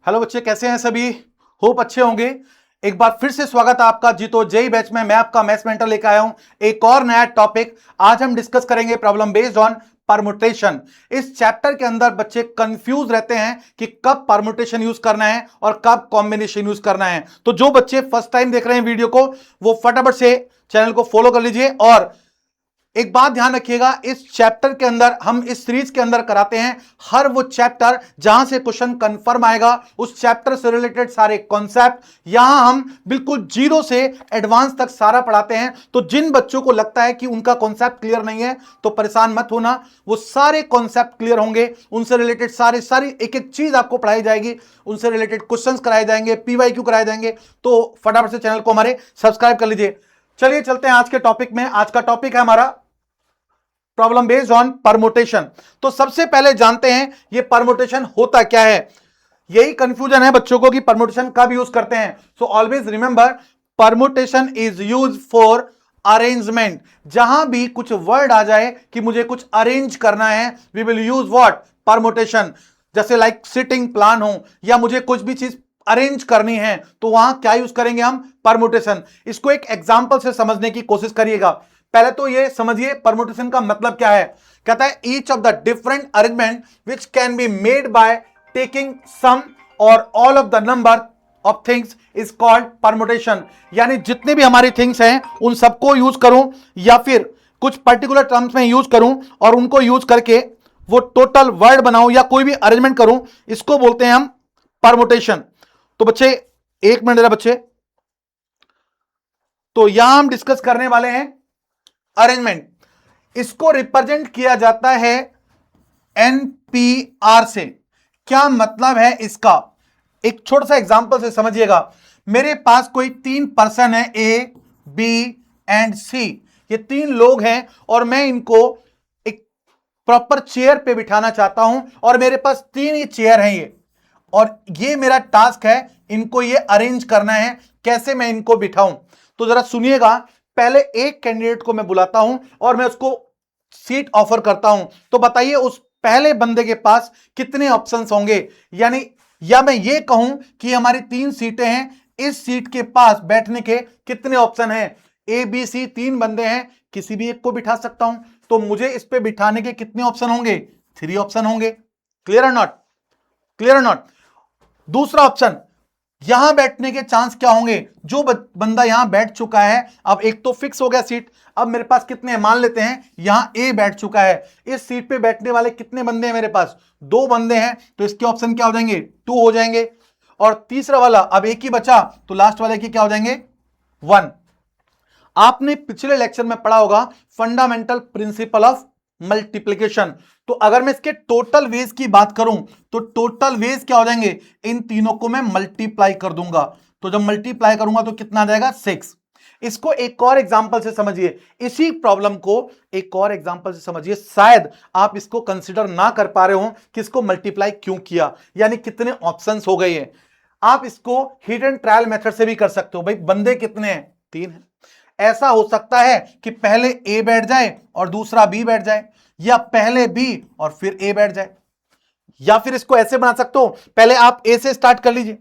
Hello बच्चे, कैसे हैं सभी? होप अच्छे होंगे। एक बार फिर से स्वागत है आपका जीतो जेई बैच में। मैं आपका मैथ्स मेंटर लेकर आया हूं एक और नया टॉपिक। आज हम डिस्कस करेंगे प्रॉब्लम बेस्ड ऑन परमुटेशन। इस चैप्टर के अंदर बच्चे कंफ्यूज रहते हैं कि कब परमुटेशन यूज करना है और कब कॉम्बिनेशन यूज करना है। तो जो बच्चे फर्स्ट टाइम देख रहे हैं वीडियो को, वो फटाफट से चैनल को फॉलो कर लीजिए। और एक बात ध्यान रखिएगा, इस चैप्टर के अंदर हम इस सीरीज के अंदर कराते हैं हर वो चैप्टर जहां से क्वेश्चन कंफर्म आएगा, उस चैप्टर से रिलेटेड सारे कॉन्सेप्ट यहां हम बिल्कुल जीरो से एडवांस तक सारा पढ़ाते हैं। तो जिन बच्चों को लगता है कि उनका कॉन्सेप्ट क्लियर नहीं है तो परेशान मत होना, वो सारे कॉन्सेप्ट क्लियर होंगे। उनसे रिलेटेड सारी एक एक चीज आपको पढ़ाई जाएगी, उनसे रिलेटेड क्वेश्चंस कराए जाएंगे, पीवाईक्यू कराए जाएंगे। तो फटाफट से चैनल को हमारे सब्सक्राइब कर लीजिए। चलिए चलते हैं आज के टॉपिक में। आज का टॉपिक है हमारा प्रॉब्लम बेस्ड ऑन परमुटेशन। तो सबसे पहले जानते हैं ये परमुटेशन होता क्या है। यही कंफ्यूजन है बच्चों को कि परमुटेशन कब यूज करते हैं। So always remember, permutation is use for arrangement. जहां भी कुछ वर्ड आ जाए कि मुझे कुछ अरेंज करना है, we will use what, permutation. जैसे लाइक सिटिंग प्लान हो या मुझे कुछ भी चीज अरेंज करनी है तो वहां क्या यूज करेंगे हम, परमुटेशन। इसको एक एग्जांपल से समझने की कोशिश करिएगा। पहले तो ये समझिए परमुटेशन का मतलब क्या है। कहता है each of the different arrangement which can be made by taking some or all of the number of things is called permutation. यानी जितने भी हमारी थिंग्स हैं उन सबको यूज करूं या फिर कुछ पर्टिकुलर टर्म्स में यूज करूं और उनको यूज करके वो टोटल वर्ड बनाऊं या कोई भी अरेंजमेंट करूं, इसको बोलते हैं हम परमुटेशन। तो बच्चे एक मिनट जरा बच्चे, तो यहां हम डिस्कस करने वाले हैं अरेंजमेंट। इसको रिप्रेजेंट किया जाता है एनपीआर से। क्या मतलब है इसका, एक छोटा सा एग्जांपल से समझिएगा। मेरे पास कोई तीन पर्सन है, ए बी एंड सी। ये तीन लोग हैं और मैं इनको एक प्रॉपर चेयर पे बिठाना चाहता हूं और मेरे पास तीन ही चेयर हैं ये, और ये मेरा टास्क है इनको ये अरेंज करना है, कैसे मैं इनको बिठाऊं। तो जरा सुनिएगा, पहले एक कैंडिडेट को मैं बुलाता हूं और मैं उसको सीट ऑफर करता हूं। तो बताइए उस पहले बंदे के पास कितने ऑप्शंस होंगे। यानी या मैं ये कहूं कि हमारी तीन सीटें हैं, इस सीट के पास बैठने के कितने ऑप्शन हैं। ए बी सी तीन बंदे हैं, किसी भी एक को बिठा सकता हूं। तो मुझे इस पे बिठाने के कितने ऑप्शन होंगे, थ्री ऑप्शन होंगे। क्लियर और नॉट, क्लियर और नॉट। दूसरा ऑप्शन, यहां बैठने के चांस क्या होंगे। जो बंदा यहां बैठ चुका है, अब एक तो फिक्स हो गया सीट, अब मेरे पास कितने हैं, मान लेते हैं यहां ए बैठ चुका है, इस सीट पे बैठने वाले कितने बंदे हैं, मेरे पास दो बंदे हैं, तो इसके ऑप्शन क्या हो जाएंगे, टू हो जाएंगे। और तीसरा वाला, अब एक ही बचा तो लास्ट वाले के क्या हो जाएंगे, वन। आपने पिछले लेक्चर में पढ़ा होगा फंडामेंटल प्रिंसिपल ऑफ मल्टीप्लिकेशन। तो अगर मैं इसके टोटल वेज की बात करूं तो टोटल वेज क्या हो जाएंगे, इन तीनों को मैं मल्टीप्लाई कर दूंगा। तो जब मल्टीप्लाई करूंगा तो कितना आ जाएगा, सिक्स। इसको एक और एग्जांपल से समझिए, इसी प्रॉब्लम को एक और एग्जांपल से समझिए। शायद आप इसको कंसीडर ना कर पा रहे हो कि इसको मल्टीप्लाई क्यों किया, यानी कितने ऑप्शंस हो गए हैं। आप इसको हिडन ट्रायल मेथड से भी कर सकते हो। भाई बंदे कितने हैं, तीन हैं। ऐसा हो सकता है कि पहले ए बैठ जाए और दूसरा बी बैठ जाए, या पहले बी और फिर ए बैठ जाए। या फिर इसको ऐसे बना सकते हो, पहले आप ए से स्टार्ट कर लीजिए।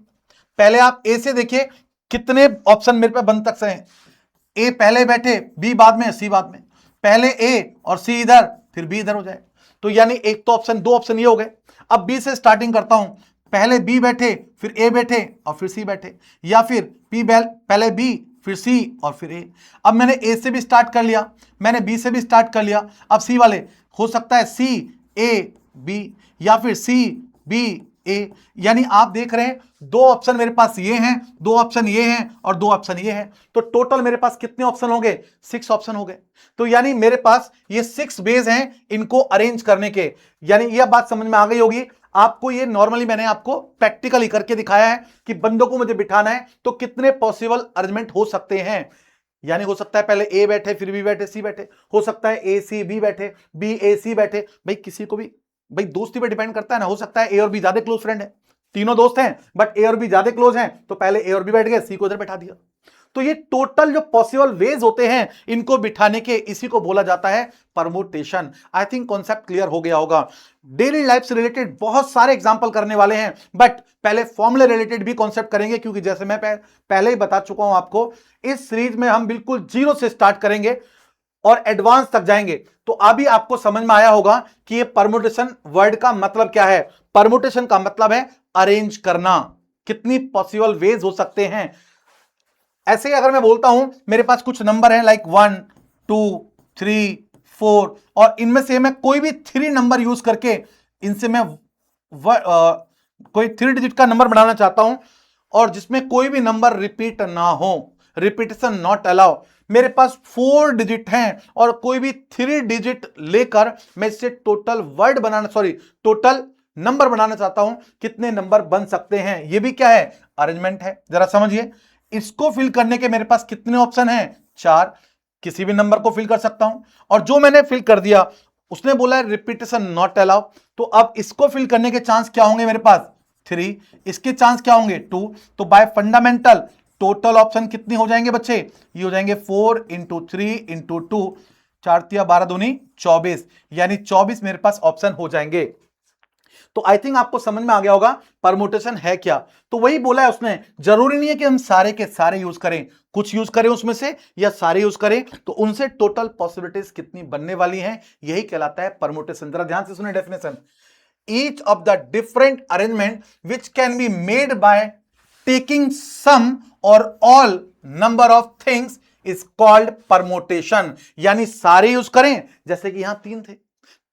पहले आप ए से देखिए कितने ऑप्शन मेरे पे बन सकते हैं। ए पहले बैठे, बी बाद में, सी बाद में। पहले ए और सी इधर, फिर बी इधर हो जाए। तो यानी एक तो ऑप्शन, दो ऑप्शन ये हो गए। अब बी से स्टार्टिंग करता हूं, पहले बी बैठे, फिर ए बैठे और फिर सी बैठे, या फिर पहले बी फिर सी और फिर ए। अब मैंने ए से भी स्टार्ट कर लिया, मैंने बी से भी स्टार्ट कर लिया, अब सी वाले हो सकता है सी ए बी या फिर सी बी ए। यानी आप देख रहे हैं दो ऑप्शन मेरे पास ये हैं, दो ऑप्शन ये हैं और दो ऑप्शन ये हैं। तो टोटल मेरे पास कितने ऑप्शन हो गए, सिक्स ऑप्शन हो गए। तो यानी मेरे पास ये सिक्स बेस हैं इनको अरेंज करने के। यानी यह बात समझ में आ गई होगी आपको। ये नॉर्मली मैंने आपको प्रैक्टिकली करके दिखाया है कि बंदों को मुझे बिठाना है तो कितने पॉसिबल अरेंजमेंट हो सकते हैं। यानी हो सकता है पहले ए बैठे, फिर बी बैठे, सी बैठे। हो सकता है ए सी बी बैठे, बी ए सी बैठे। भाई किसी को भी, भाई दोस्ती पे डिपेंड करता है ना। हो सकता है ए और बी ज्यादा क्लोज फ्रेंड है, तीनों दोस्त हैं बट ए और बी ज्यादा क्लोज हैं, तो पहले ए और बी बैठ गए, सी को इधर बैठा दिया। तो ये टोटल जो पॉसिबल वेज होते हैं इनको बिठाने के, इसी को बोला जाता है permutation. I think concept clear हो गया होगा। डेली लाइफ से रिलेटेड बहुत सारे एग्जांपल करने वाले हैं, बट पहले फॉर्मूले रिलेटेड भी कॉन्सेप्ट करेंगे, क्योंकि जैसे मैं पहले ही बता चुका हूं आपको, इस सीरीज में हम बिल्कुल जीरो से स्टार्ट करेंगे और एडवांस तक जाएंगे। तो अभी आपको समझ में आया होगा कि ये परमुटेशन वर्ड का मतलब क्या है। परमुटेशन का मतलब है अरेंज करना, कितनी पॉसिबल वेज हो सकते हैं। ऐसे ही अगर मैं बोलता हूं मेरे पास कुछ नंबर हैं लाइक 1 2 3 4, और इनमें से मैं कोई भी 3 नंबर यूज करके इनसे मैं कोई 3 डिजिट का नंबर बनाना चाहता हूं, और जिसमें कोई भी नंबर रिपीट ना हो, रिपीटेशन नॉट अलाउ। मेरे पास 4 डिजिट हैं और कोई भी 3 डिजिट लेकर मैं इससे टोटल नंबर बनाना चाहता हूं, कितने नंबर बन सकते हैं। यह भी क्या है, अरेंजमेंट है। जरा समझिए, इसको फिल करने के मेरे पास कितने ऑप्शन हैं, 4। किसी भी नंबर को फिल कर सकता हूं, और जो मैंने फिल कर दिया उसने बोला है रिपीटेशन नॉट अलाउ, तो अब इसको फिल करने के चांस क्या होंगे मेरे पास, 3। इसके चांस क्या होंगे, 2। तो बाय फंडामेंटल टोटल ऑप्शन कितने हो जाएंगे बच्चे, ये हो जाएंगे 4 इंटू 3 इंटू 2, 4 12 दूनी 24, यानी 24 मेरे पास ऑप्शन हो जाएंगे। तो आई थिंक आपको समझ में आ गया होगा परमुटेशन है क्या। तो वही बोला है उसने, जरूरी नहीं है कि हम सारे के सारे यूज करें, कुछ यूज करें उसमें से या सारे यूज करें, तो उनसे टोटल पॉसिबिलिटीज कितनी बनने वाली हैं, यही कहलाता है परमुटेशन। जरा ध्यान से सुने definition, each of the different arrangement which can be made by taking some or all number of things is called permutation. यानी सारे यूज करें, जैसे कि यहां 3 थे,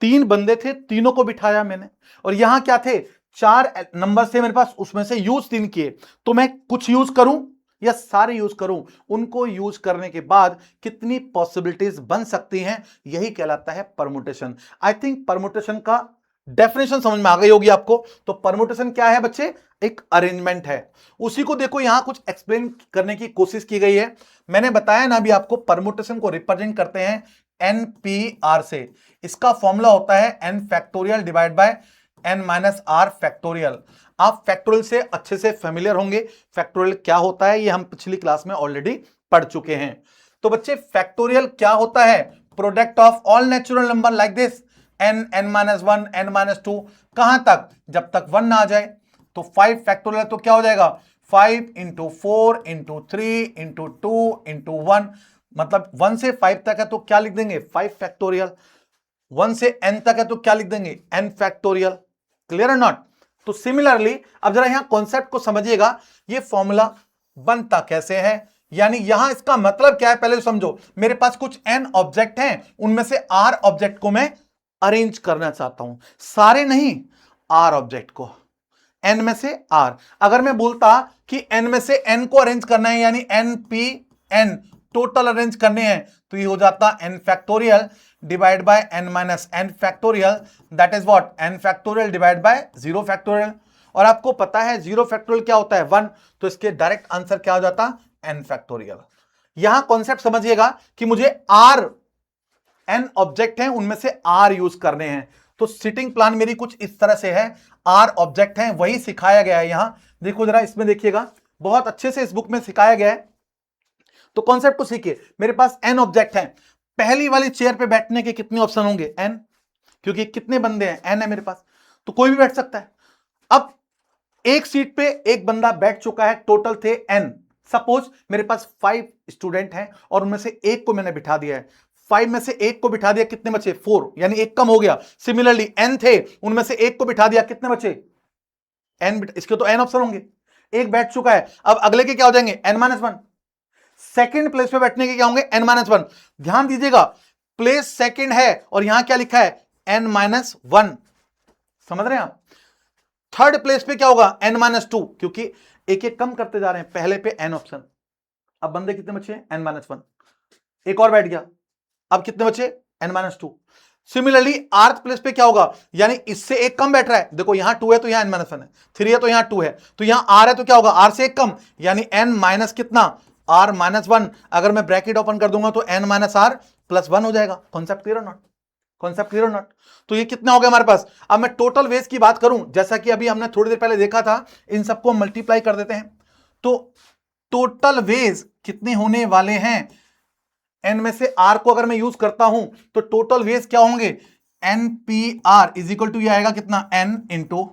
3 बंदे थे, तीनों को बिठाया मैंने, और यहां क्या थे, 4 नंबर से मेरे पास, उसमें से यूज 3 किए, तो मैं कुछ यूज करूं या सारे यूज करूं, उनको यूज करने के बाद कितनी पॉसिबिलिटीज बन सकती हैं, यही कहलाता है परमुटेशन। आई थिंक परमुटेशन का डेफिनेशन समझ में आ गई होगी आपको। तो परमुटेशन क्या है बच्चे, एक अरेंजमेंट है। उसी को देखो यहां कुछ एक्सप्लेन करने की कोशिश की गई है। मैंने बताया ना अभी आपको, परमुटेशन को रिप्रेजेंट करते हैं NPR से। इसका फॉर्मूला होता है n factorial divide by n minus r factorial. आप फैक्टोरियल से अच्छे से फेमिलियर होंगे, फैक्टोरियल क्या होता है ये हम पिछली क्लास में ऑलरेडी पढ़ चुके हैं। तो बच्चे फैक्टोरियल क्या होता है, product of all natural number like this n n-1 n-2, कहां तक, जब तक 1 ना आ जाए। तो 5 फैक्टोरियल तो क्या हो जाएगा, 5 इंटू 4 इंटू 3 इंटू 2 इंटू 1, मतलब 1 से 5 तक है तो क्या लिख देंगे, 5 फैक्टोरियल। 1 से n तक है तो क्या लिख देंगे, n फैक्टोरियल। क्लियर और नॉट। तो सिमिलरली अब जरा यहां कॉन्सेप्ट को समझिएगा, ये फॉर्मूला बनता कैसे है, यानी यहां इसका मतलब क्या है पहले तो समझो। मेरे पास कुछ n ऑब्जेक्ट हैं, उनमें से r ऑब्जेक्ट को मैं अरेंज करना चाहता हूं, सारे नहीं, r ऑब्जेक्ट को, n में से r। अगर मैं बोलता कि n में से n को अरेंज करना है, यानी NPN टोटल अरेंज करने हैं, तो ये हो जाता n factorial divide by n minus n factorial, that is what, n factorial divide by 0 factorial. और आपको पता है 0 फैक्टोरियल क्या होता है, 1, तो इसके डायरेक्ट आंसर क्या हो जाता, n फैक्टोरियल। यहां कॉन्सेप्ट समझिएगा कि मुझे r n ऑब्जेक्ट हैं, उनमें से r यूज करने हैं। तो सिटिंग प्लान मेरी कुछ इस तरह से है, r ऑब्जेक्ट हैं, वही सिखाया गया है यहां। देखो जरा इसमें देखिएगा, बहुत अच्छे से इस बुक में सिखाया गया है। तो कॉन्सेप्ट को सीखिए, मेरे पास n ऑब्जेक्ट हैं, पहली वाली चेयर पे बैठने के कितने ऑप्शन होंगे, n, क्योंकि कितने बंदे हैं, n है मेरे पास, तो कोई भी बैठ सकता है। अब एक सीट पे एक बंदा बैठ चुका है, टोटल थे n। सपोज मेरे पास 5 स्टूडेंट हैं और उनमें से एक को मैंने बिठा दिया है, 5 में से एक को बिठा दिया, कितने बचे, 4, यानी एक कम हो गया। सिमिलरली n थे, उनमें से एक को बिठा दिया, कितने बचे, n, इसके तो n ऑप्शन होंगे, एक बैठ चुका है। अब अगले के क्या हो जाएंगे, n-1। सेकंड प्लेस पे बैठने के क्या होंगे, n-1। ध्यान दीजिएगा, प्लेस सेकंड है और यहां क्या लिखा है, n-1, समझ रहे हैं आप। थर्ड प्लेस पे क्या होगा, n-2, क्योंकि एक एक कम करते जा रहे हैं, पहले पे n ऑप्शन। अब बंदे कितने बचे, n-1, एक और बैठ गया, अब कितने बचे, n-2। सिमिलरली आर्थ प्लेस पे क्या होगा, यानी इससे एक कम बैठ रहा है, देखो यहां 2 है तो यहां n-1 है, 3 है तो यहां 2 है, तो यहां r है तो क्या होगा, r से एक कम, यानी n माइनस कितना, r-1। अगर मैं ब्रैकेट ओपन कर दूंगा तो n माइनस r प्लस 1 हो जाएगा। कॉन्सेप्ट क्लियर और नॉट, कॉन्सेप्ट क्लियर और नॉट। तो ये कितना हो गया हमारे पास। अब मैं टोटल वेज की बात करूं, जैसा कि अभी हमने थोड़ी देर पहले देखा था, इन सबको मल्टीप्लाई कर देते हैं, तो टोटल वेज कितने होने वाले हैं, एन में से आर को अगर मैं यूज करता हूं तो टोटल वेज क्या होंगे, n P r is equal to, ये आएगा कितना, n into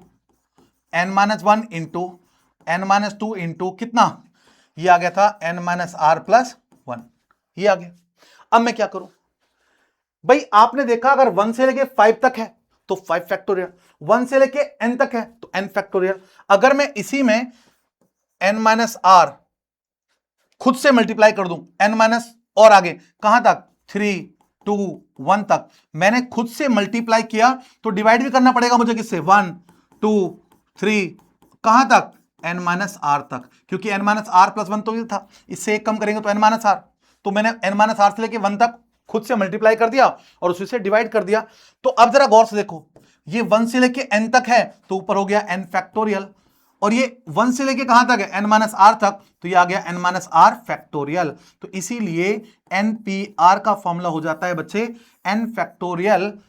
n minus one into n minus two into कितना, ये आ गया था n minus r plus one, ये आ गया। अब मैं क्या करूं भाई, आपने देखा अगर 1 से लेके 5 तक है तो 5 फैक्टोरियल, 1 से लेके n तक है तो n फैक्टोरियल। अगर मैं इसी में n माइनस आर खुद से मल्टीप्लाई कर दूं, n माइनस और आगे कहां तक, 3 2 1 तक, मैंने खुद से मल्टीप्लाई किया तो डिवाइड भी करना पड़ेगा मुझे किससे, 1 2 3 कहां तक, n माइनस आर तक, क्योंकि n minus r plus one तो ये था, इससे एक कम करेंगे तो n माइनस आर, तो मैंने n माइनस आर से लेके 1 तक खुद से मल्टीप्लाई कर दिया और उसी से डिवाइड कर दिया। तो अब जरा गौर से देखो, ये 1 से लेके n तक है तो ऊपर हो गया n फैक्टोरियल, और ये 1 से लेके कहां तक है, n माइनस आर तक, तो ये आ गया n माइनस आर फैक्टोरियल। तो इसीलिए npr का फॉर्मूला हो जाता है बच्चे n factorial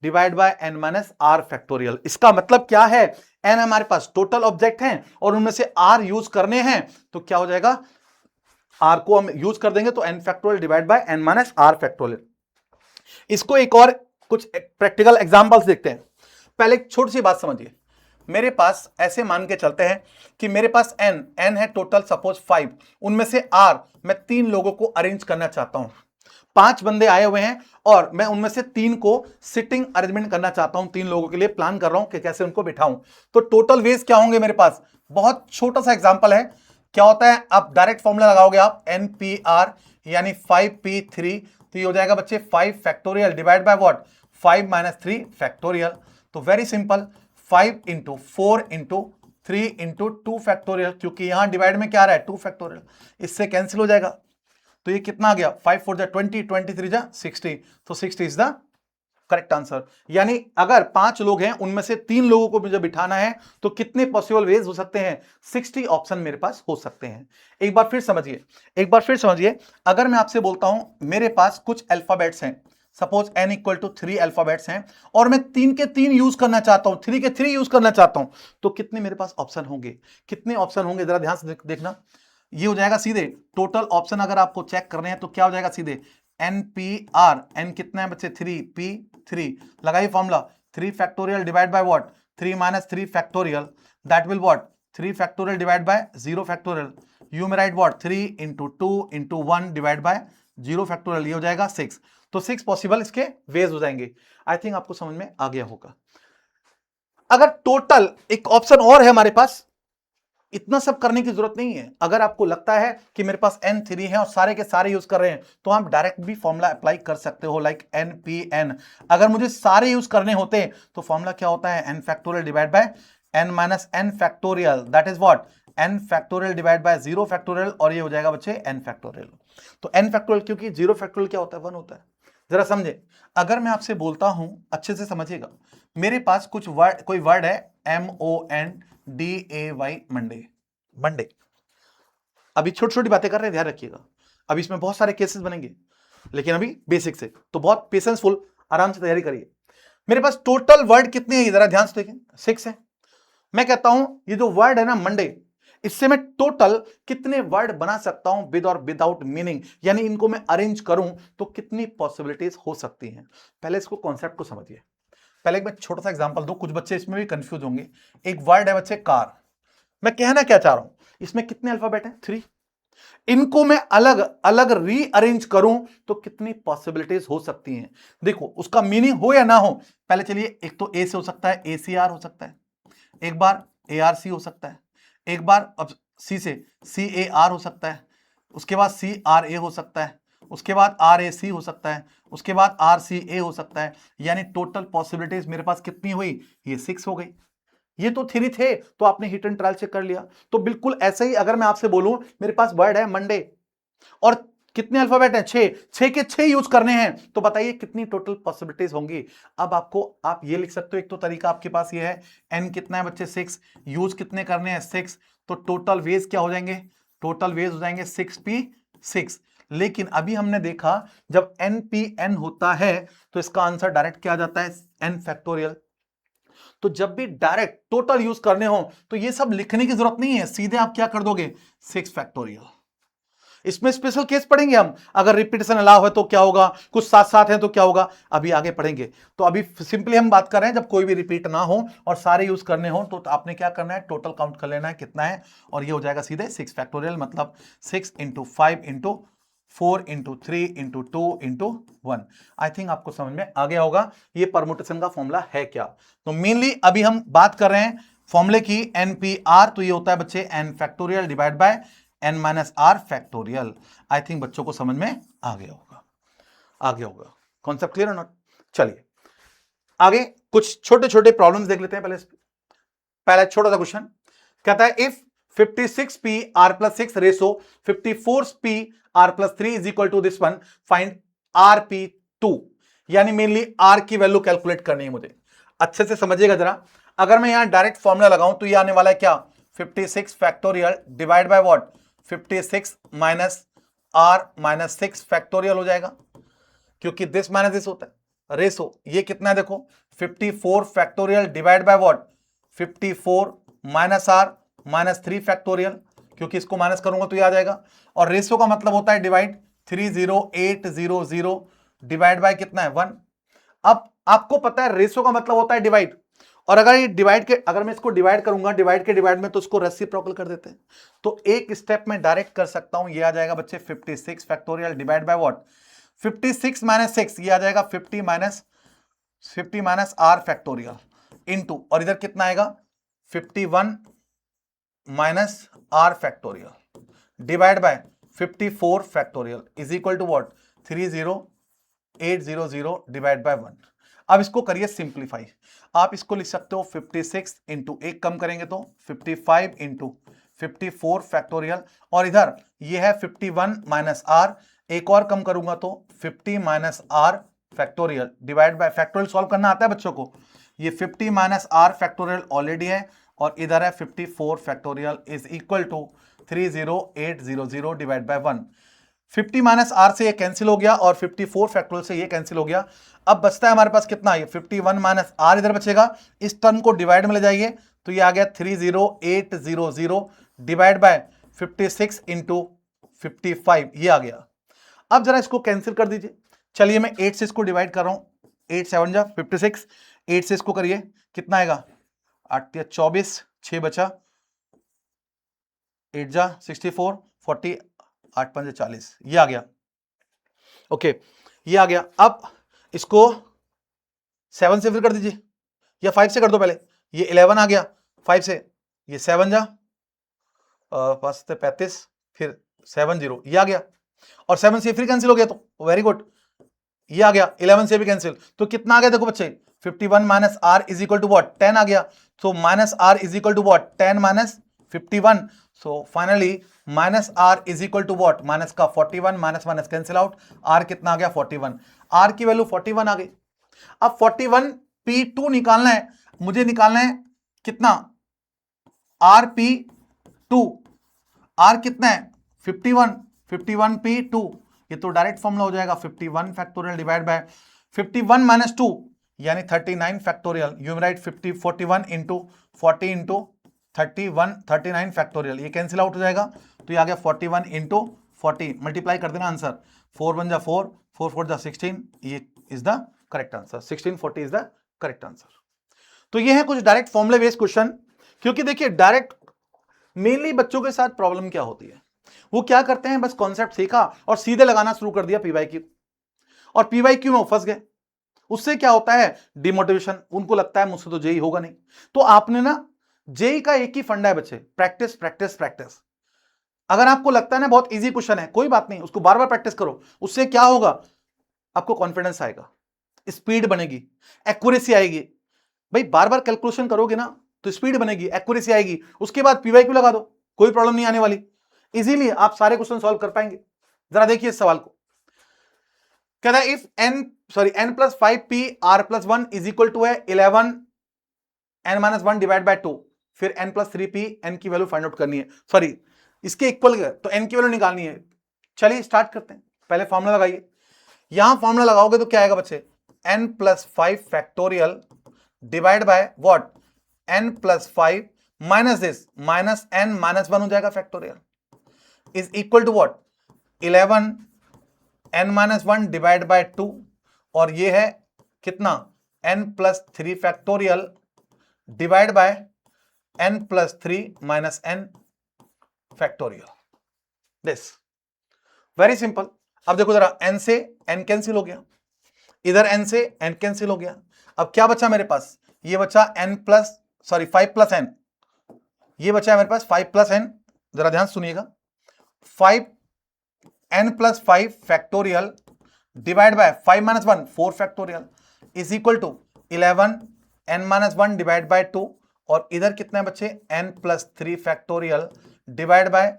divide by n minus r factorial. इसका मतलब क्या है, n हमारे पास टोटल ऑब्जेक्ट हैं और उनमें से r यूज करने हैं, तो क्या हो जाएगा, r को हम यूज कर देंगे तो n factorial divide by n minus r factorial. इसको एक और कुछ प्रैक्टिकल एग्जांपल्स देखते हैं। पहले एक छोटी सी बात समझिए, मेरे पास ऐसे मान के चलते हैं कि मेरे पास n है टोटल सपोज 5, उनमें से r मैं 3 लोगों को अरेंज करना चाहता हूं, 5 बंदे आए हुए हैं और मैं उनमें से 3 को सिटिंग अरेंजमेंट करना चाहता हूं, 3 लोगों के लिए प्लान कर रहा हूं कि कैसे उनको बिठाऊं। तो टोटल वेज क्या होंगे मेरे पास, बहुत छोटा सा एग्जांपल है, क्या होता है, आप डायरेक्ट फॉर्मूला लगाओगे आप NPR यानी 5P3, तो ये हो जाएगा बच्चे 5 factorial divide by what, 5 minus 3 factorial. तो very simple, 5 into 4 into 3 into 2 factorial, क्योंकि यहां डिवाइड में क्या आ रहा है, 2 फैक्टोरियल, इससे कैंसिल हो जाएगा। तो ये कितना आ गया, 5 4 जा 20, 23 जा 60, तो 60 इज द करेक्ट आंसर। यानी अगर 5 लोग हैं उनमें से 3 लोगों को मुझे बिठाना है तो कितने पॉसिबल वेज हो सकते हैं, 60 ऑप्शन मेरे पास हो सकते हैं। एक बार फिर समझिए, अगर मैं आपसे बोलता हूं मेरे पास कुछ अल्फाबेट्स हैं, suppose n equal to 3 alphabets हैं और मैं 3 के 3 यूज करना चाहता हूं, 3 के 3 यूज करना चाहता हूं, तो कितने मेरे पास ऑप्शन होंगे, कितने ऑप्शन होंगे, जरा ध्यान से देखना। ये हो जाएगा सीधे टोटल ऑप्शन, अगर आपको चेक करने हैं तो क्या हो जाएगा सीधे, NPR, n कितना है बच्चे, 3P3, लगाइए formula, 3 factorial divide by what, 3 minus 3 factorial, that will what, 3 factorial divide by 0 factorial, you may write what, 3 into 2 into 1 divide by 0 factorial, ये हो जाएगा 6। तो 6 पॉसिबल इसके वेज हो जाएंगे। आई थिंक आपको समझ में आ गया होगा। अगर टोटल एक ऑप्शन और है हमारे पास, इतना सब करने की जरूरत नहीं है। अगर आपको लगता है कि मेरे पास n3 है और सारे के सारे यूज कर रहे हैं तो आप डायरेक्ट भी फॉर्मूला अप्लाई कर सकते हो, लाइक NPN। अगर मुझे सारे यूज करने होते हैं तो फॉर्मूला क्या होता है, n factorial divide by n minus n factorial, that is what, n factorial divide by 0 factorial, और ये हो जाएगा बच्चे n फैक्टोरियल। तो n फैक्टोरियल, क्योंकि 0 फैक्टोरियल क्या होता है, 1 होता है। जरा समझे, अगर मैं आपसे बोलता हूं, अच्छे से समझिएगा, मेरे पास कुछ वर्ड, कोई वर्ड है MONDAY, मंडे। अभी छोटी छोटी बातें कर रहे हैं, ध्यान रखिएगा, अभी इसमें बहुत सारे केसेस बनेंगे, लेकिन अभी बेसिक से, तो बहुत पेशेंसफुल, आराम से तैयारी करिए। मेरे पास टोटल वर्ड कितने हैं, जरा ध्यान से देखें, 6 है। मैं कहता हूं ये जो वर्ड है ना मंडे, इससे मैं टोटल कितने वर्ड बना सकता हूं विद और विदाउट मीनिंग, यानी इनको मैं अरेंज करूं तो कितनी पॉसिबिलिटीज हो सकती हैं। पहले इसको कॉन्सेप्ट को समझिए। पहले एक मैं छोटा सा एग्जांपल दूं, कुछ बच्चे इसमें भी कंफ्यूज होंगे। एक वर्ड है बच्चे कार, मैं कहना क्या चाह रहा हूं, इसमें कितने अल्फाबेट हैं, 3, इनको मैं अलग अलग रीअरेंज करूं तो कितनी पॉसिबिलिटीज हो सकती हैं। देखो उसका मीनिंग हो या ना हो, पहले चलिए, एक तो ए से हो सकता है, ACR हो सकता है, एक बार ARC हो सकता है, एक बार अब सी से CAR हो सकता है, उसके बाद CRA हो सकता है, उसके बाद RAC हो सकता है, उसके बाद RCA हो सकता है। यानी टोटल पॉसिबिलिटीज मेरे पास कितनी हुई, ये 6 हो गई। ये तो 3 थे तो आपने हिट एंड ट्रायल से कर लिया। तो बिल्कुल ऐसे ही अगर मैं आपसे बोलूं मेरे पास वर्ड है मंडे और कितने अल्फाबेट हैं, 6 के 6 यूज करने हैं, तो बताइए कितनी टोटल पॉसिबिलिटीज होंगी। अब आपको आप ये लिख सकते हो, एक तो तरीका आपके पास ये है, n कितना है बच्चे, 6, यूज कितने करने हैं, 6, तो टोटल वेज क्या हो जाएंगे, टोटल वेज हो जाएंगे 6p6। लेकिन अभी हमने देखा जब NPN होता है तो इसका आंसर डायरेक्ट क्या आ जाता है, n फैक्टोरियल। तो जब भी डायरेक्ट टोटल यूज करने हो तो ये सब लिखने की जरूरत नहीं है, सीधे आप क्या कर दोगे 6 फैक्टोरियल। इसमें स्पेशल केस पढ़ेंगे हम, अगर रिपीटेशन अलाउ है तो क्या होगा, कुछ साथ साथ है तो क्या होगा, अभी आगे पढ़ेंगे। तो अभी सिंपली हम बात कर रहे हैं जब कोई भी रिपीट ना हो और सारे यूज करने हो तो आपने क्या करना है, टोटल काउंट कर लेना है कितना है, और ये हो जाएगा सीधे 6 फैक्टोरियल, मतलब 6 into 5 into 4 into 3 into 2 into 1। I think आपको समझ में आ गया होगा ये परमुटेशन का फॉर्मूला है क्या। तो मेनली अभी हम बात कर रहे हैं फॉर्मूले की एनपीआर, तो ये होता है बच्चे n factorial divide by n minus r factorial. I think बच्चों को समझ में आ गया होगा, कॉन्सेप्ट क्लियर और नॉट। चलिए आगे कुछ छोटे छोटे प्रॉब्लम्स देख लेते हैं। पहले छोटा सा क्वेश्चन कहता है इफ 56p r plus 6 रेसो 54p r plus 3 is equal to this one, find rp2। यानी मेनली r की वैल्यू कैलकुलेट करनी है मुझे। अच्छे से समझिएगा जरा, अगर मैं यहां डायरेक्ट फॉर्मूला लगाऊं तो ये आने वाला है क्या, 56 factorial divide by what, 56 minus r minus 6 factorial हो जाएगा, क्योंकि दिस माइनस दिस होता है रेसो। ये कितना है देखो, 54 factorial divide by what, 54 minus r minus 3 factorial, क्योंकि इसको माइनस करूंगा तो ये आ जाएगा। और रेशो का मतलब होता है डिवाइड, 30800 डिवाइड बाय कितना है 1। अब आपको पता है रेशो का मतलब होता है डिवाइड, और अगर ये डिवाइड के, अगर मैं इसको डिवाइड करूंगा डिवाइड के डिवाइड में तो इसको रेसिप्रोकल कर देते हैं। तो एक स्टेप में डायरेक्ट कर सकता हूं, ये आ जाएगा बच्चे 56 factorial divide by what, 56 minus 6, ये आ जाएगा 50 माइनस r फैक्टोरियल इनटू, और इधर कितना आएगा 51 minus r factorial divide by 54 factorial is equal to what, 30800 divide by 1। अब इसको करिए सिंप्लीफाई, आप इसको लिख सकते हो 56 इंटू, एक कम करेंगे तो 55 इंटू 54 फैक्टोरियल, और इधर ये है 51 माइनस r, एक और कम करूंगा तो 50 माइनस r factorial divide bye, factorial solve करना आता है बच्चों को, ये 50 माइनस r फैक्टोरियल ऑलरेडी है, और इधर है 54 factorial is equal to 30800 divide by 1। 50 माइनस r से ये कैंसिल हो गया और 54 फैक्टोरियल से ये कैंसिल हो गया। अब बचता है हमारे पास कितना, ये 51 माइनस r इधर बचेगा, इस टर्म को डिवाइड में ले जाइए तो ये आ गया 30800 डिवाइड बाय 56 इंटू 55, ये आ गया। अब जरा इसको कैंसिल कर दीजिए, चलिए मैं 8 से इसको डिवाइड कर रहा हूं, 8 7 जा 56, 8 से इसको करिए कितना आएगा, 8 या 24, 6 बचा, 8 जा 64, 40, 8 5 40, ये आ गया। ओके ये आ गया। अब इसको 7 से फिर कर दीजिए, या 5 से कर दो पहले, ये 11 आ गया, 5 से ये 7 जा 5 35, फिर 70, ये आ गया, और 7 से फिर कैंसिल हो गया, तो वेरी गुड, ये आ गया। 11 से भी कैंसिल, तो कितना आ गया देखो बच्चे, 51 minus r is equal to what, 10 आ गया। So minus r is equal to what, 10 minus 51। So finally minus r is equal to what, minus का 41, minus minus cancel out, r कितना आ गया 41, r की वैल्यू 41 आ गई। अब 41 p2 निकालना है, मुझे निकालना है कितना, rp2, r कितना है 51, 51 p2, ये तो डायरेक्ट फॉर्मूला हो जाएगा 51 फैक्टोरियल डिवाइड बाय 51 माइनस 2 यानी 39 factorial, you right 41 into 40 into 31, 39 factorial, ये कैंसिल आउट हो जाएगा, तो ये आ गया 41 इंटू 40, मल्टीप्लाई कर देना आंसर, 4 1 जा 4, 4 4 जा 16, ये is the correct answer, 1640 is the correct answer. तो ये है कुछ डायरेक्ट फॉर्मूले बेस्ड क्वेश्चन, क्योंकि देखिए डायरेक्ट मेनली बच्चों के साथ प्रॉब्लम क्या होती है, वो क्या करते हैं, बस कॉन्सेप्ट सीखा और सीधे लगाना शुरू कर दिया पीवाईक्यू, और पीवाईक्यू में फंस गए। उससे क्या होता है, डिमोटिवेशन, उनको लगता है मुझसे तो जेई होगा नहीं। तो आपने ना, जेई का एक ही फंडा है बच्चे, प्रैक्टिस प्रैक्टिस प्रैक्टिस। अगर आपको लगता है ना बहुत इजी क्वेश्चन है, कोई बात नहीं, उसको बार बार प्रैक्टिस करो, उससे क्या होगा, आपको कॉन्फिडेंस आएगा, स्पीड बनेगी, एक्यूरेसी आएगी। भाई बार बार कैलकुलेशन करोगे ना तो स्पीड बनेगी, एक्यूरेसी आएगी, उसके बाद पीवाईक्यू लगा दो, कोई प्रॉब्लम नहीं आने वाली, इजीली आप सारे क्वेश्चन सॉल्व कर पाएंगे। जरा देखिए इस सवाल को, कहता है if n plus 5p r plus 1 is equal to है 11 n माइनस 1 डिवाइड बाय 2, फिर n प्लस 3p, n की वैल्यू फाइंड आउट करनी है, सॉरी इसके इक्वल तो n की वैल्यू निकालनी है। चलिए स्टार्ट करते हैं, पहले फॉर्मूला लगाइए, यहां फॉर्मूला लगाओगे तो क्या आएगा बच्चे, n plus 5 factorial divide by what n+5 minus this minus n-1 हो जाएगा factorial is equal to what 11 n-1 divide by 2 और ये है कितना n+3 factorial divide by n+3 minus n factorial this very simple. अब देखो जरा n से n कैंसिल हो गया, इधर n से n कैंसिल हो गया, अब क्या बचा मेरे पास, ये बचा फाइव प्लस n, ये बचा है मेरे पास 5+n, जरा ध्यान सुनिएगा 5n+5 factorial divide by 5-1 4 factorial is equal to 11n-1 divide by 2 और इधर कितने बच्चे n+3 factorial divide bye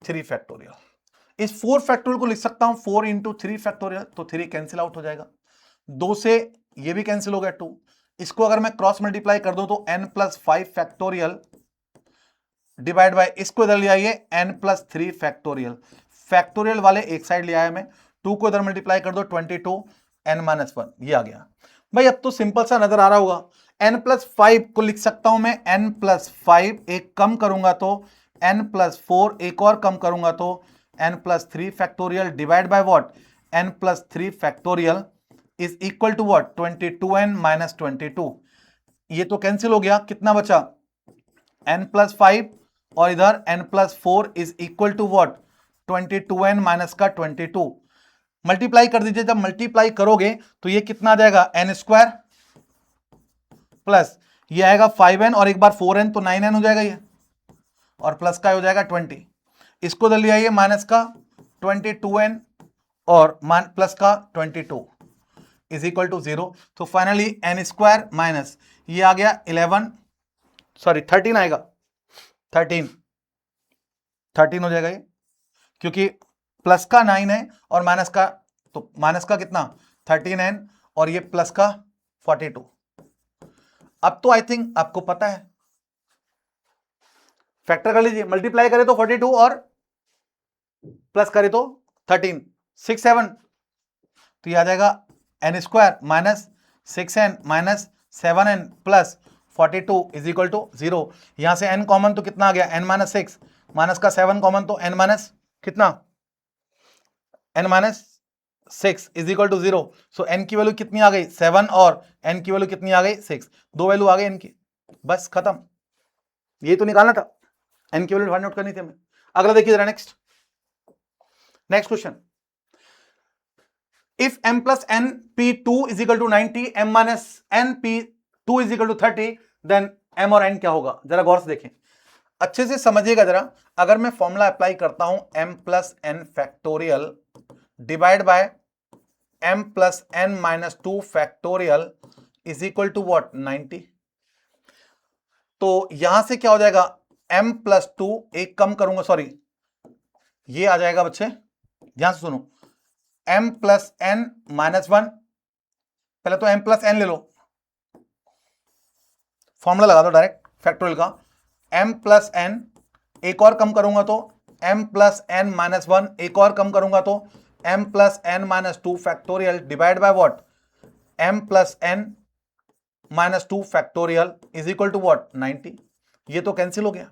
3 factorial. इस 4 फैक्टोरियल को लिख सकता हूं 4 इंटू 3 फैक्टोरियल, तो 3 कैंसिल आउट हो जाएगा, 2 से ये भी कैंसिल हो गया 2, इसको अगर मैं क्रॉस मल्टीप्लाई कर दूं तो n+5 फैक्टोरियल डिवाइड बाय इसको इधर ले आइए n+3 फैक्टोरियल, फैक्टोरियल वाले एक साइड ले आया मैं, 2 को इधर मल्टीप्लाई कर दो 22n-1 ये आ गया। भाई अब तो सिंपल सा नजर आ रहा होगा, n+5 को लिख सकता हूं मैं n+5, एक कम करूंगा तो n+4, एक और कम करूंगा तो n+3 factorial divide by what n+3 factorial is equal to what 22n-22, ये तो कैंसिल हो गया, कितना बचा n+5 और इधर n+4 is equal to what 22n-22, multiply कर दीजिए, जब मल्टीप्लाई करोगे तो ये कितना आ जाएगा n² प्लस ये आएगा 5n और एक बार 4n तो 9n हो जाएगा ये, और प्लस का हो जाएगा 20, इसको इधर ले आइए माइनस का 22n और प्लस का 22 इज इक्वल टू 0, तो फाइनली n² माइनस ये आ गया 13 आएगा, 13 हो जाएगा ये, क्योंकि प्लस का 9 है और माइनस का, तो माइनस का कितना 13n और ये प्लस का 42। अब तो आई थिंक आपको पता है, फैक्टर कर लीजिए, मल्टीप्लाई करे तो 42 और प्लस करे तो 13, 6 7, तो ये आ जाएगा n² minus 6n minus 7n plus 42 is equal to 0। यहां से n कॉमन तो कितना आ गया n-6 माइनस का 7 कॉमन तो n- कितना n-6 is equal to 0। So n की वैल्यू कितनी आ गई 7 और n की वैल्यू कितनी आ गई 6, दो वैल्यू आ गई n की, बस खत्म, ये तो निकालना था, n की वैल्यू फाइंड आउट करनी थी हमें। अगला देखिए जरा, next question, if m plus n p2 is equal to 90 m minus n p2 is equal to 30 then m और n क्या होगा, जरा गौर से देखें, अच्छे से समझिएगा जरा। अगर मैं फॉर्मूला अप्लाई करता हूं m plus n factorial divide by m plus n minus 2 factorial is equal to what 90, तो यहां से क्या हो जाएगा m प्लस 2, एक कम करूंगा, सॉरी ये आ जाएगा बच्चे, ध्यान से सुनो, m प्लस n माइनस 1, पहले तो m प्लस n ले लो, फॉर्मूला लगा दो डायरेक्ट फैक्टोरियल का, m प्लस n, एक और कम करूंगा तो m प्लस n माइनस 1, एक और कम करूंगा तो m plus n minus 2 factorial divide by what m plus n minus 2 factorial is equal to what 90, ये तो कैंसिल हो गया।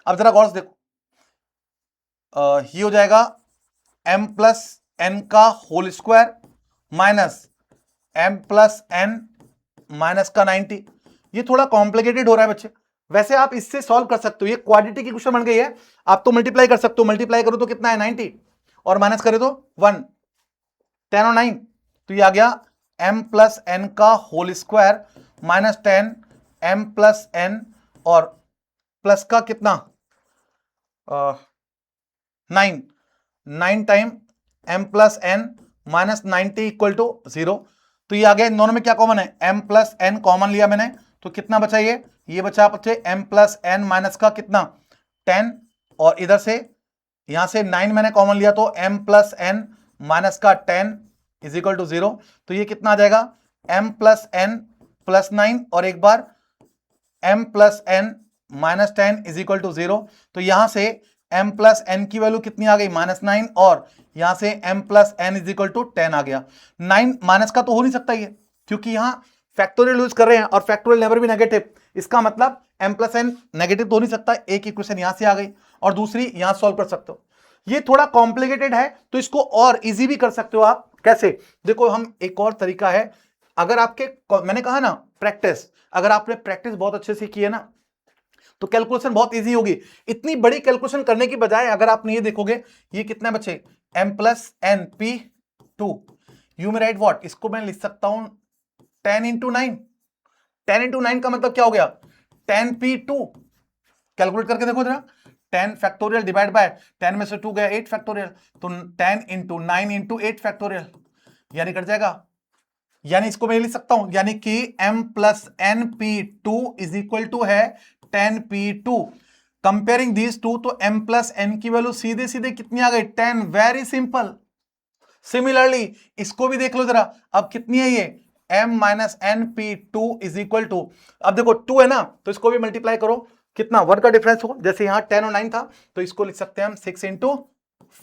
अब जरा गौर से देखो, ये हो जाएगा m प्लस n का whole square minus m plus n minus का 90, ये थोड़ा कॉम्प्लिकेटेड हो रहा है बच्चे, वैसे आप इससे सॉल्व कर सकते हो, ये क्वाड्रेटिक इक्वेशन बन गई है, आप तो मल्टीप्लाई कर सकते हो, मल्टीप्लाई करो तो कितना है 90 और माइनस करे तो 1, 10 और 9, तो ये आ गया m प्लस n का whole square minus 10 m plus n और प्लस का कितना 9 time m plus n minus 90 equal to 0, तो ये आ गया, इन दोनों में क्या कॉमन है m प्लस n कॉमन लिया मैंने, तो कितना बचा ये बचा बच्चे m प्लस n माइनस का कितना 10 और इधर से यहां से 9 मैंने कॉमन लिया तो m प्लस n माइनस का 10 इज इक्वल टू 0, तो ये कितना आ जाएगा m प्लस n प्लस 9 और एक बार m plus n minus 10 is equal to 0, तो यहां से m प्लस n की वैल्यू कितनी आ गई -9 और यहां से m plus n is equal to 10 आ गया। 9 माइनस का तो हो नहीं सकता ये, क्योंकि यहां फैक्टोरियल यूज कर रहे हैं और फैक्टोरियल नेवर भी नेगेटिव, इसका मतलब m प्लस एन नेगेटिव तो हो नहीं सकता। एक इक्वेशन यहां से आ गई और दूसरी यहां सॉल्व कर सकते हो। ये थोड़ा कॉम्प्लिकेटेड है तो इसको और इजी भी कर सकते हो आप। कैसे? देखो, हम एक और तरीका है, अगर आपके, मैंने कहा ना प्रैक्टिस, अगर आपने प्रैक्टिस बहुत अच्छे से की है ना तो कैलकुलेशन बहुत इजी होगी। इतनी बड़ी कैलकुलेशन करने की बजाय अगर आपने ये देखोगे, ये कितने बचे, m plus n P two, you may write what, इसको मैं लिख सकता हूं 10 इंटू 9। 10 इंटू 9 का मतलब क्या हो गया, 10p2। कैलकुलेट करके देखो जरा, 10 फैक्टोरियल डिवाइड बाय 10 में से 2 गया 8 फैक्टोरियल, तो 10 इंटू 9 इंटू 8 फैक्टोरियल, यानी कट जाएगा। यानी इसको मैं लिख सकता हूं, यानी कि m plus n P two is equal to है 10p2। कंपेयरिंग दीज टू, तो m प्लस एन की वैल्यू सीधे सीधे कितनी आ गई, 10। Very simple. सिमिलरली इसको भी देख लो जरा, अब कितनी है ये, m minus n P two is equal to, अब देखो 2 है ना तो इसको भी मल्टीप्लाई करो, कितना 1 का डिफरेंस हो, जैसे यहां 10 और 9 था तो इसको लिख सकते हैं हम 6 into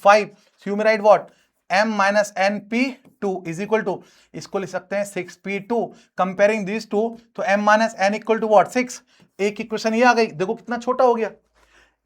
5, you may write what, m minus n P two is equal to, इसको लिख सकते हैं 6p2। कंपेयरिंग दिस टू, तो m minus n equal to what 6। एक इक्वेशन ये आ गई, देखो कितना छोटा हो गया।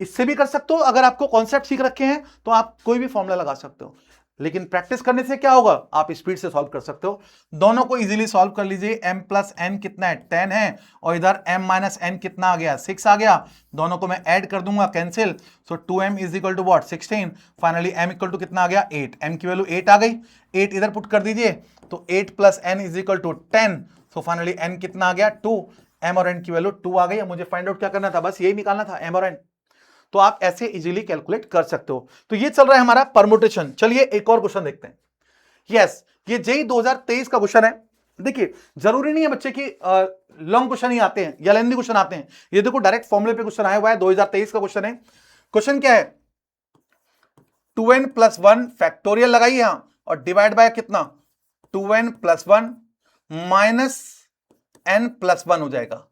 इससे भी कर सकते हो, अगर आपको कॉन्सेप्ट सीख रखे हैं तो आप कोई भी फॉर्मूला लगा सकते हो, लेकिन प्रैक्टिस करने से क्या होगा, आप स्पीड से सॉल्व कर सकते हो। दोनों को इजीली सॉल्व कर लीजिए। m प्लस एन कितना है, 10 है, और इधर m माइनस एन कितना आ गया, 6 आ गया। दोनों को मैं ऐड कर दूंगा, cancel, so 2m is equal to what 16। Finally m equal to कितना आ गया 8, m की वैल्यू 8 आ गई। 8 इधर पुट कर दीजिए, तो 8 plus n is equal to 10। So finally n कितना आ गया 2, m और n की वैल्यू 2 आ गई। मुझे फाइंड आउट क्या करना था, बस यही निकालना था, m और n। तो आप ऐसे इजीली कैलकुलेट कर सकते हो। तो ये चल रहा है हमारा परमुटेशन। चलिए एक और क्वेश्चन देखते हैं। यस, ये जेई 2023 का क्वेश्चन है। देखिए, जरूरी नहीं है बच्चे की लॉन्ग क्वेश्चन ही आते हैं या लेंथी क्वेश्चन आते हैं। ये देखो डायरेक्ट फॉर्मूले पे क्वेश्चन आया हुआ है, 2023 का क्वेश्चन है। क्वेश्चन क्या है, 2n प्लस 1 फैक्टोरियल लगाइए यहां और डिवाइड बाय कितना, 2n plus 1 minus n plus 1 हो जाएगा,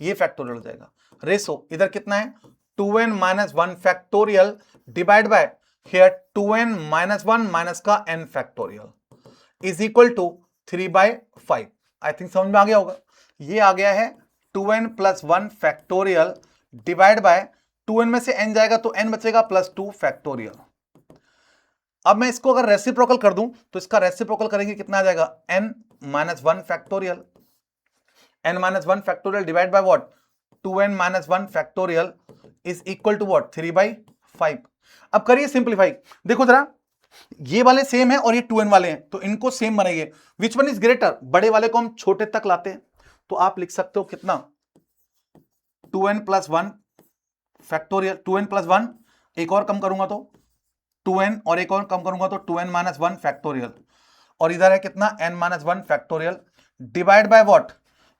ये फैक्टोरियल हो जाएगा। रेशो इधर कितना है, 2n minus 1 factorial divide by here 2n minus 1 minus का n factorial is equal to 3/5। I think समझ में आ गया होगा। ये आ गया है 2n plus 1 factorial divide bye 2n में से n जाएगा तो n बचेगा प्लस 2 फैक्टोरियल। अब मैं इसको अगर रेसिप्रोकल कर दूं तो इसका रेसिप्रोकल करेंगे कितना आ जाएगा, n minus 1 factorial, n minus 1 factorial divide by what, 2n minus 1 factorial is equal to what 3/5। अब करिए सिंप्लीफाई, देखो जरा, ये वाले सेम है और ये 2n वाले हैं तो इनको सेम बनाइए। विच वन इज ग्रेटर, बड़े वाले को हम छोटे तक लाते हैं, तो आप लिख सकते हो कितना, 2n plus 1 factorial, 2n plus 1, एक और कम करूंगा तो 2n, और एक और कम करूंगा तो 2n माइनस 1 फैक्टोरियल, और इधर है कितना n minus 1 factorial divide by what,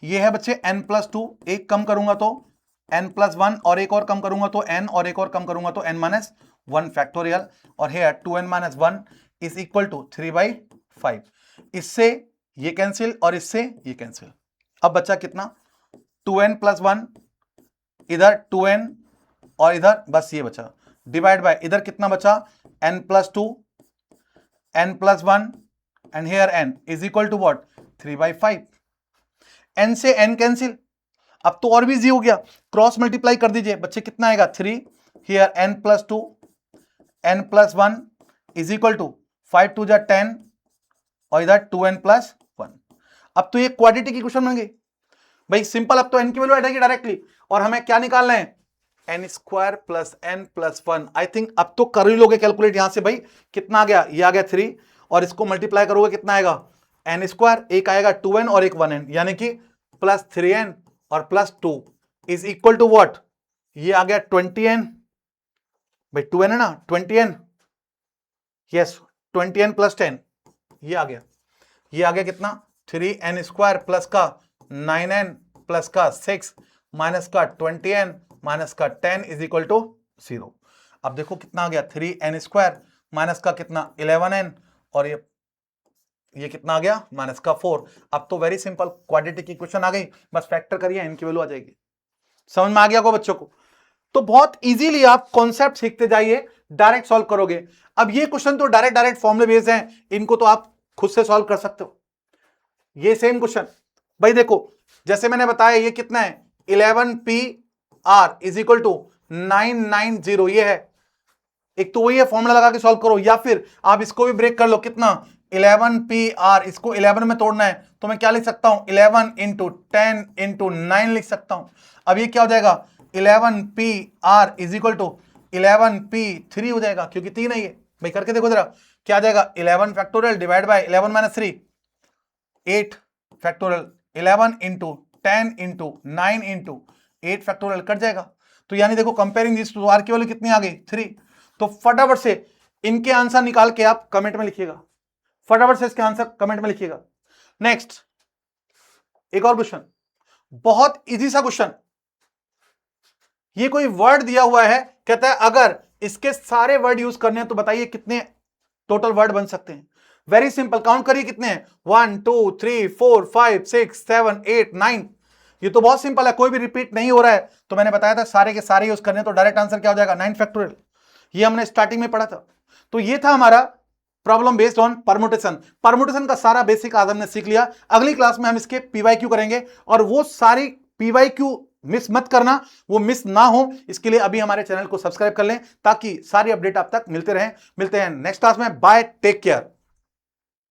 ये है बच्चे n प्लस 2, एक कम करूंगा तो n प्लस 1, और एक और कम करूंगा तो n, और एक और कम करूंगा तो n माइनस 1 फैक्टोरियल, और here 2n minus 1 is equal to 3/5। इससे ये कैंसिल और इससे ये कैंसिल। अब बचा कितना, 2n प्लस 1, इधर 2n, और इधर बस ये बचा, डिवाइड बाय इधर कितना बचा, n plus 2, n plus 1, and here n is equal to what 3/5। n से n कैंसिल, अब तो और भी इजी हो गया, क्रॉस मल्टीप्लाई कर दीजिए बच्चे, कितना आएगा 3, here n plus 2, n plus 1 is equal to 5 2 जा 10, और इधर 2n प्लस 1। अब तो ये क्वाड्रेटिक इक्वेशन बन गई भाई, सिंपल। अब तो n की वैल्यू हटाएगी डायरेक्टली, और हमें क्या निकालना है, n square plus n plus 1। I think अब तो कर ही लोगे कैलकुलेट यहां से भाई, कितना आ गया, ये आ गया 3, और इसको मल्टीप्लाई करोगे कितना आएगा, n स्क्वायर, एक आएगा 2n और एक 1n, यानी कि प्लस 3n और plus 2 is equal to what, ये आ गया 20n, भाई 2n है ना, 20n, यस 20n प्लस 10, ये आ गया, ये आ गया कितना 3n स्क्वायर प्लस का 9n प्लस का 6 माइनस का 20n माइनस का 10 इज इक्वल टू 0। अब देखो कितना आ गया, 3n स्क्वायर माइनस का कितना 11n, और ये कितना आ गया माइनस का 4। अब तो वेरी सिंपल क्वाड्रेटिक इक्वेशन आ गई, बस फैक्टर करिए n की वैल्यू आ जाएगी। समझ में आ गया को बच्चों को? तो बहुत इजीली आप कॉन्सेप्ट सीखते जाइए, डायरेक्ट सॉल्व करोगे। अब ये क्वेश्चन तो डायरेक्ट फॉर्मूले बेस्ड हैं, इनको तो आप खुद से सॉल्व कर सकते हो। ये सेम क्वेश्चन भाई देखो जैसे मैंने बताया ये कितना है 11PR इज इक्वल टू 990, ये है। एक तो वही है, फॉर्मूला लगा के सॉल्व करो, या फिर आप इसको भी ब्रेक कर लो, कितना 11PR, इसको 11 में तोड़ना है तो मैं क्या लिख सकता हूं 11 इंटू 10 इंटू 9 लिख सकता हूं। अब ये क्या हो जाएगा 11PR is equal to 11P3 हो जाएगा, क्योंकि 3 है ये। भाई करके देखो जरा क्या आ जाएगा 11 factorial divide bye 11 minus 3 8 factorial, 11 into 10 into 9 into 8 factorial cut जाएगा। तो यानी देखो कंपेयरिंग दिस टू आर की वैल्यू कितनी आ गई 3। तो फटाफट से इनके आंसर निकाल के आप कमेंट में लिखिएगा, फटाफट से इसके आंसर कमेंट में लिखिएगा। नेक्स्ट एक और क्वेश्चन, बहुत इजी सा क्वेश्चन। ये कोई वर्ड दिया हुआ है, कहता है अगर इसके सारे वर्ड यूज करने हैं तो बताइए कितने टोटल वर्ड बन सकते हैं। वेरी सिंपल, काउंट करिए कितने हैं 1 2 3 4 5 6 7 8 9। ये तो बहुत सिंपल है, कोई भी रिपीट नहीं हो रहा है। तो मैंने बताया था सारे के सारे यूज करने, तो डायरेक्ट आंसर क्या हो जाएगा 9 फैक्टोरियल। ये हमने स्टार्टिंग में पढ़ा था। तो ये था हमारा problem based on permutation. Permutation का सारा बेसिक आज हमने सीख लिया। अगली क्लास में हम इसके पीवाईक्यू करेंगे, और वो सारी पीवाईक्यू मिस मत करना, वो मिस ना हो इसके लिए अभी हमारे चैनल को सब्सक्राइब कर लें, ताकि सारी अपडेट आप तक मिलते रहें। मिलते हैं नेक्स्ट क्लास में, बाय, टेक केयर।